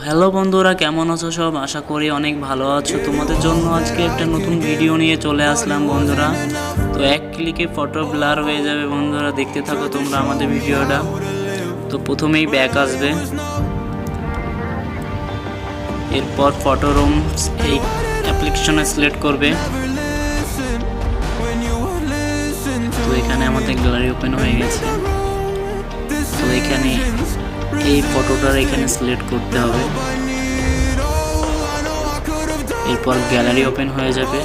Hello বন্ধুরা, কেমন আছো সব? আশা করি অনেক ভালো আছো। তোমাদের জন্য আজকে একটা নতুন ভিডিও নিয়ে চলে আসলাম বন্ধুরা। তো এক ক্লিকে ফটো ব্লার হয়ে যাবে বন্ধুরা, দেখতে থাকো তোমরা আমাদের ভিডিওটা। তো প্রথমেই ব্যাক আসবে, এরপর ফটোরুম এই অ্যাপ্লিকেশনে সিলেক্ট করবে। তো এখানে আমাদের গ্যালারি ওপেন হয়ে গেছে। তো এখানে এই ফটোটার এখানে সিলেক্ট করতে হবে, এরপর গ্যালারি ওপেন হয়ে যাবে।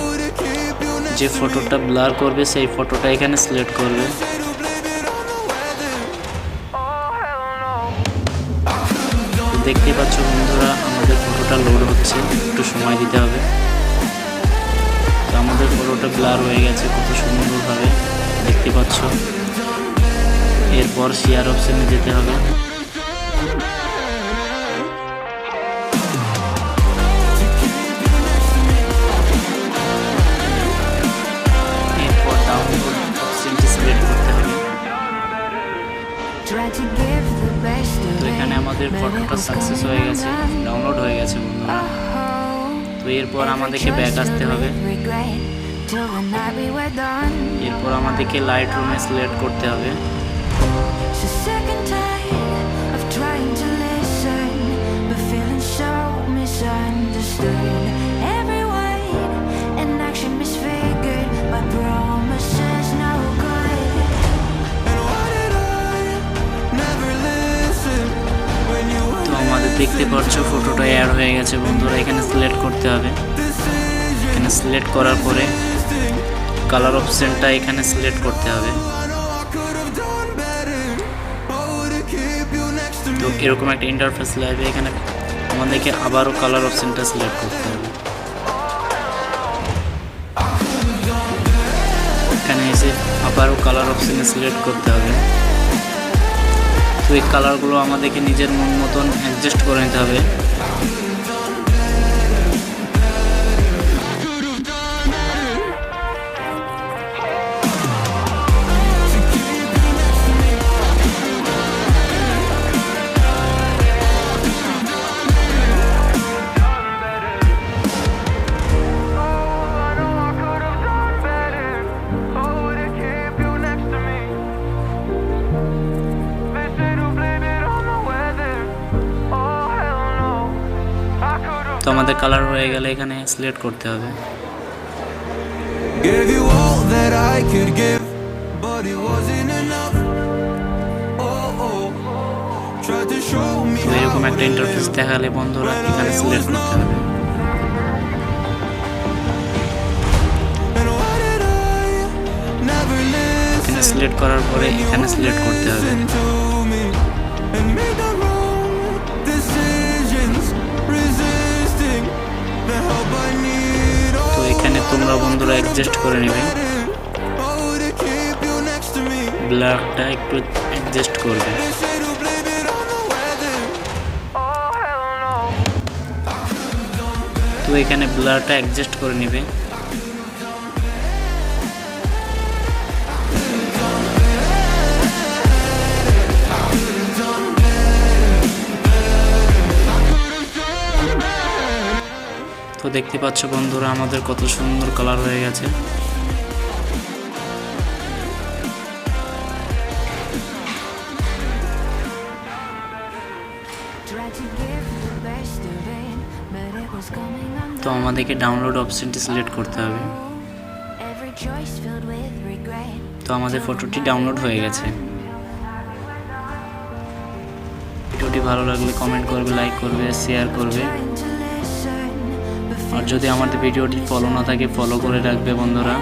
যে ফটোটা ব্লার করবে সেই ফটোটা এখানে সিলেক্ট করবে। দেখতে পাচ্ছ বন্ধুরা, আমাদের ফটোটা লোড হচ্ছে, একটু সময় দিতে হবে। তো আমাদের ফটোটা ব্লার হয়ে গেছে কত সুন্দরভাবে, দেখতে পাচ্ছ। এরপর শেয়ার অপশনে যেতে হবে। এরপর ডাউনলোড অপশনটি সিলেক্ট করতে হবে। তো এখানে আমাদের ফটোটা সাকসেস হয়ে গেছে, ডাউনলোড হয়ে গেছে বন্ধুরা। তো এরপর আমাদেরকে ব্যাক আসতে হবে। এরপর আমাদেরকে লাইট রুমে সিলেক্ট করতে হবে। দেখতে পাচ্ছ ফটোটা অ্যাড হয়ে গেছে বন্ধুরা। এখানে সিলেক্ট করতে হবে। এখানে সিলেক্ট করার পরে কালার অপশনটা এখানে সিলেক্ট করতে হবে। তো এরকম একটা ইন্টারফেস লাগবে। এখানে আমাদেরকে আবারও কালার অপশনটা সিলেক্ট করতে হবে। এখানে এসে আবারও কালার অপশনে সিলেক্ট করতে হবে। তো এই কালারগুলো আমাদেরকে নিজের মন মতন অ্যাডজাস্ট করে নিতে হবে। তো আমাদের কালার হয়ে গেলে এখানে সিলেক্ট করতে হবে। তো এরকম একটা ইন্টারফেস দেখালে বন্ধুরা এখানে সিলেক্ট করতে হবে। এখানে সিলেক্ট করার পরে এখানে সিলেক্ট করতে হবে। তো এখানে তোমরা বন্ধুরা অ্যাডজাস্ট করে নেবে, ব্লারটা একটু অ্যাডজাস্ট করবে। তো এখানে ব্লারটা অ্যাডজাস্ট করে নেবে। তো দেখতে পাচ্ছ বন্ধুরা, আমাদের কত সুন্দর কালার হয়ে গেছে। তো আমাদেরকে ডাউনলোড অপশনটি সিলেক্ট করতে হবে। তো আমাদের ফটোটি ডাউনলোড হয়ে গেছে। ভিডিওটি ভালো লাগলে কমেন্ট করবে, লাইক করবে, শেয়ার করবে। আর যদি আমাদের ভিডিওটি ফলো না থাকে ফলো করে রাখবে বন্ধুরা।